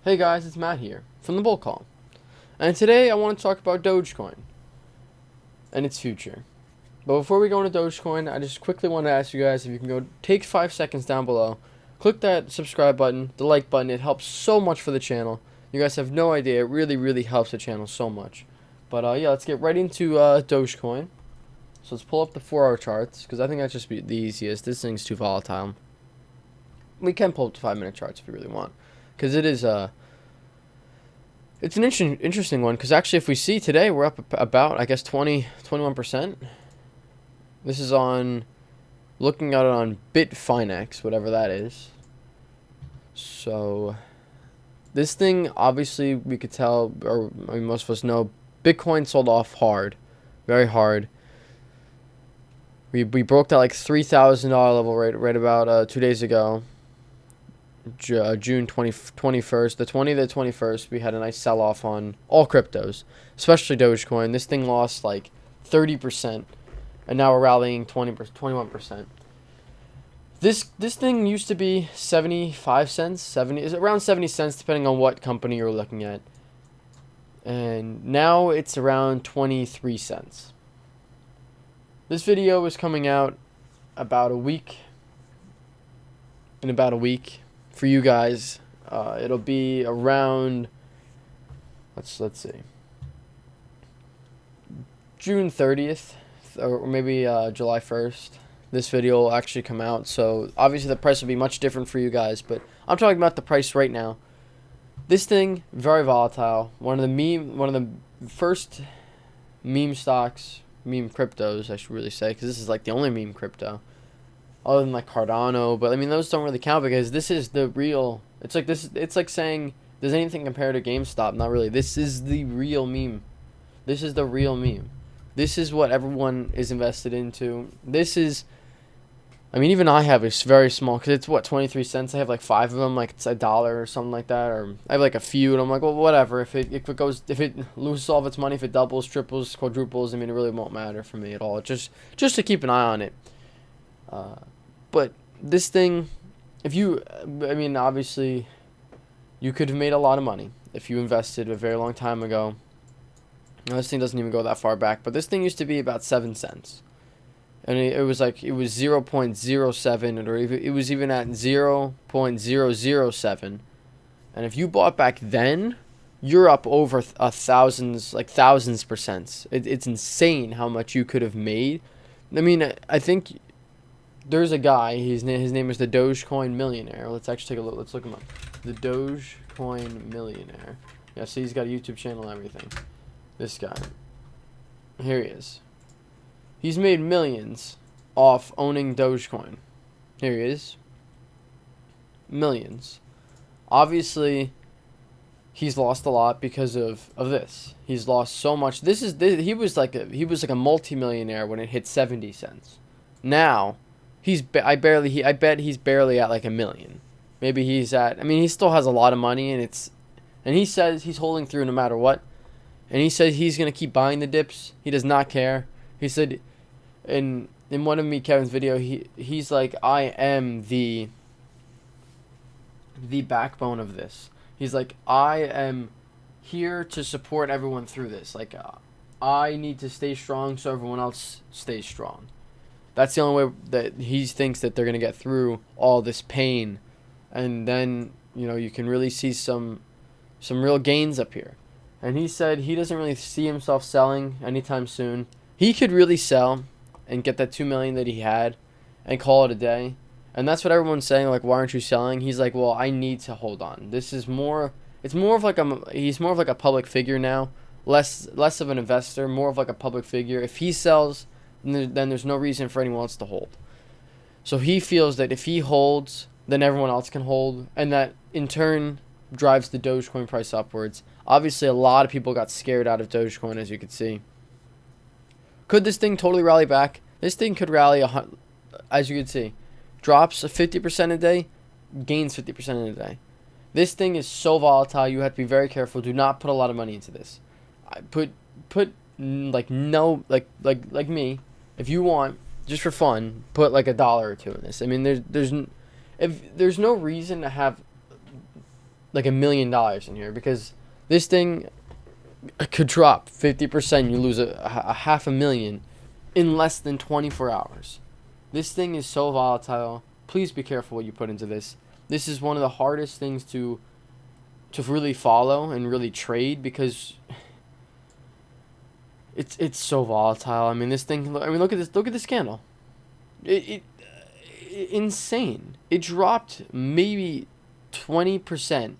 Hey guys, it's Matt here from the Bull Call, and today I want to talk about Dogecoin and its future. But before we go into Dogecoin, I just quickly want to ask you guys if you can go take 5 seconds down below, click that subscribe button, the like button. It helps so much for the channel. You guys have no idea. It really, really helps the channel so much. But yeah, let's get right into Dogecoin. So let's pull up the 4-hour charts because I think that's just the easiest. This thing's too volatile. We can pull up the 5-minute charts if you really want, because it is it's an interesting one, because actually if we see today we're up about, I guess, 21%. This is on, looking at it on Bitfinex, whatever that is. So this thing, obviously we could tell, or I mean, most of us know, Bitcoin sold off hard, very hard. We broke that like $3,000 level right about 2 days ago. June 21st, the 21st, we had a nice sell-off on all cryptos, especially Dogecoin. This thing lost like 30%, and now we're rallying 21%. This thing used to be 75 cents, is around 70 cents, depending on what company you're looking at. And now it's around 23 cents. This video is coming out in about a week. For you guys, it'll be around, let's see, June 30th, or maybe July 1st. This video will actually come out, so obviously the price will be much different for you guys, but I'm talking about the price right now. This thing, very volatile. One of the first meme cryptos, I should really say, because this is like the only meme crypto, other than like Cardano, but I mean those don't really count because this is the real. It's like this. It's like saying, does anything compare to GameStop? Not really. This is the real meme. This is the real meme. This is what everyone is invested into. This is, I mean, even I have a very small, because it's what, 23 cents. I have like 5 of them, like it's $1 or something like that, or I have like a few, and I'm like, well, whatever. If it loses all of its money, if it doubles, triples, quadruples, I mean, it really won't matter for me at all. Just to keep an eye on it. But this thing, I mean, obviously, you could have made a lot of money if you invested a very long time ago. Now, this thing doesn't even go that far back, but this thing used to be about 7 cents. And it was 0.07, or it was even at 0.007. And if you bought back then, you're up over thousands percent. It's insane how much you could have made. I mean, I think there's a guy, his name is the Dogecoin millionaire. Let's actually take a look. Let's look him up. The Dogecoin millionaire. Yeah, see, he's got a YouTube channel and everything. This guy. Here he is. He's made millions off owning Dogecoin. Here he is. Millions. Obviously, he's lost a lot because of this. He's lost so much. He was like a multi-millionaire when it hit 70 cents. Now, I bet he's barely at like $1 million. Maybe he's at, I mean, he still has a lot of money, and he says he's holding through no matter what. And he says he's going to keep buying the dips. He does not care. He said in one of Kevin's video, he's like, I am the backbone of this. He's like, I am here to support everyone through this. Like, I need to stay strong so everyone else stays strong. That's the only way that he thinks that they're going to get through all this pain. And then, you can really see some real gains up here. And he said he doesn't really see himself selling anytime soon. He could really sell and get that $2 million that he had and call it a day. And that's what everyone's saying, like, why aren't you selling? He's like, well, I need to hold on. He's more of like a public figure now. Less of an investor, more of like a public figure. If he sells, then there's no reason for anyone else to hold. So he feels that if he holds, then everyone else can hold, and that in turn drives the Dogecoin price upwards. Obviously, a lot of people got scared out of Dogecoin, as you can see. Could this thing totally rally back? This thing could rally, as you can see. Drops 50% a day, gains 50% in a day. This thing is so volatile, you have to be very careful. Do not put a lot of money into this. Put me, if you want, just for fun, put like $1 or $2 in this. I mean, there's no reason to have like $1 million in here, because this thing could drop 50%. You lose a half a million in less than 24 hours. This thing is so volatile. Please be careful what you put into this. This is one of the hardest things to really follow and really trade, because it's so volatile. I mean, this thing. I mean, look at this. Look at this candle. Insane. It dropped maybe 20%,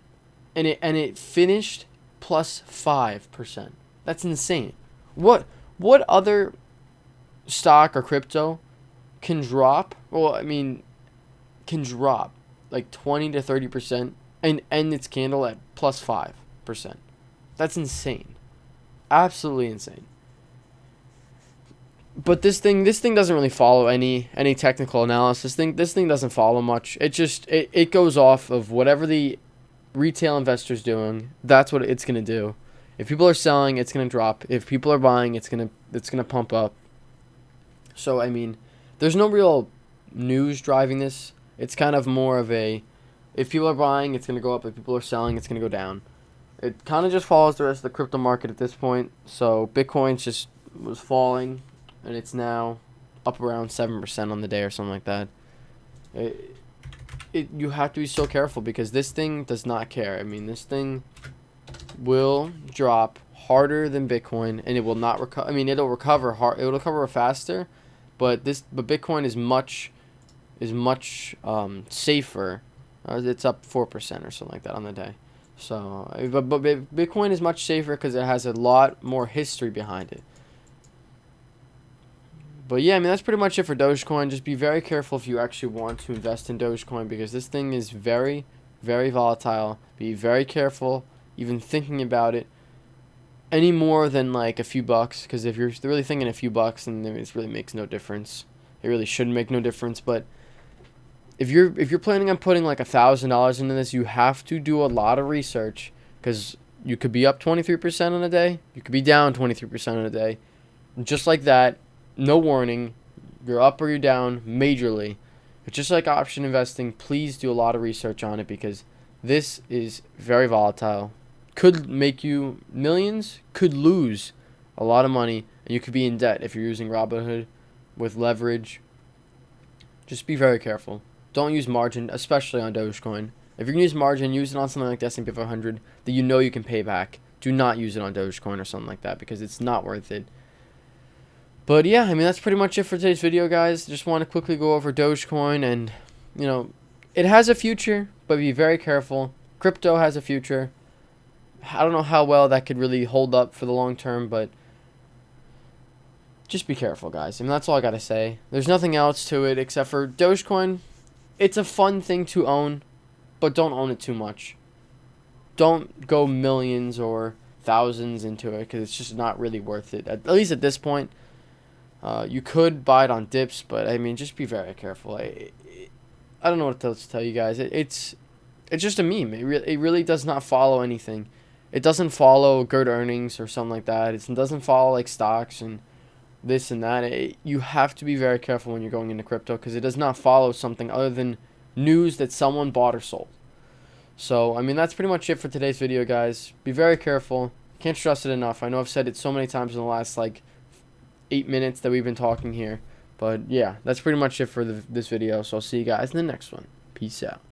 and it finished plus 5%. That's insane. What other stock or crypto can drop? Well, I mean, can drop like 20 to 30% and end its candle at plus 5%. That's insane. Absolutely insane. But this thing doesn't really follow any technical analysis. This thing doesn't follow much. It goes off of whatever the retail investor's doing. That's what it's gonna do. If people are selling, it's gonna drop. If people are buying, it's gonna pump up. So I mean, there's no real news driving this. It's kind of more of a, if people are buying, it's gonna go up. If people are selling, it's gonna go down. It kind of just follows the rest of the crypto market at this point. So Bitcoin just was falling, and it's now up around 7% on the day or something like that. You have to be so careful, because this thing does not care. I mean, this thing will drop harder than Bitcoin, and it will not recover. I mean, it'll recover hard. It'll recover faster, but Bitcoin is much safer. It's up 4% or something like that on the day. So, but Bitcoin is much safer because it has a lot more history behind it. But yeah, I mean, that's pretty much it for Dogecoin. Just be very careful if you actually want to invest in Dogecoin, because this thing is very, very volatile. Be very careful even thinking about it any more than like a few bucks, because if you're really thinking a few bucks, then it really makes no difference. It really shouldn't make no difference. But if you're planning on putting like $1,000 into this, you have to do a lot of research, because you could be up 23% on a day, you could be down 23% on a day, just like that. No warning, you're up or you're down majorly. It's just like option investing. Please do a lot of research on it, because this is very volatile. Could make you millions, could lose a lot of money, and you could be in debt if you're using Robinhood with leverage. Just be very careful. Don't use margin, especially on Dogecoin. If you're going to use margin, use it on something like the S&P 500 that you know you can pay back. Do not use it on Dogecoin or something like that, because it's not worth it. But yeah, I mean, that's pretty much it for today's video, guys. Just want to quickly go over Dogecoin, and, you know, it has a future, but be very careful. Crypto has a future. I don't know how well that could really hold up for the long term, but just be careful, guys. I mean, that's all I got to say. There's nothing else to it except for Dogecoin. It's a fun thing to own, but don't own it too much. Don't go millions or thousands into it, because it's just not really worth it, at least at this point. You could buy it on dips, but I mean, just be very careful. I don't know what else to tell you guys. It's just a meme. It really does not follow anything. It doesn't follow good earnings or something like that. It doesn't follow like stocks and this and that. You have to be very careful when you're going into crypto, because it does not follow something other than news that someone bought or sold. So, I mean, that's pretty much it for today's video, guys. Be very careful. Can't stress it enough. I know I've said it so many times in the last, 8 minutes that we've been talking here. But, yeah, that's pretty much it for this video. So, I'll see you guys in the next one. Peace out.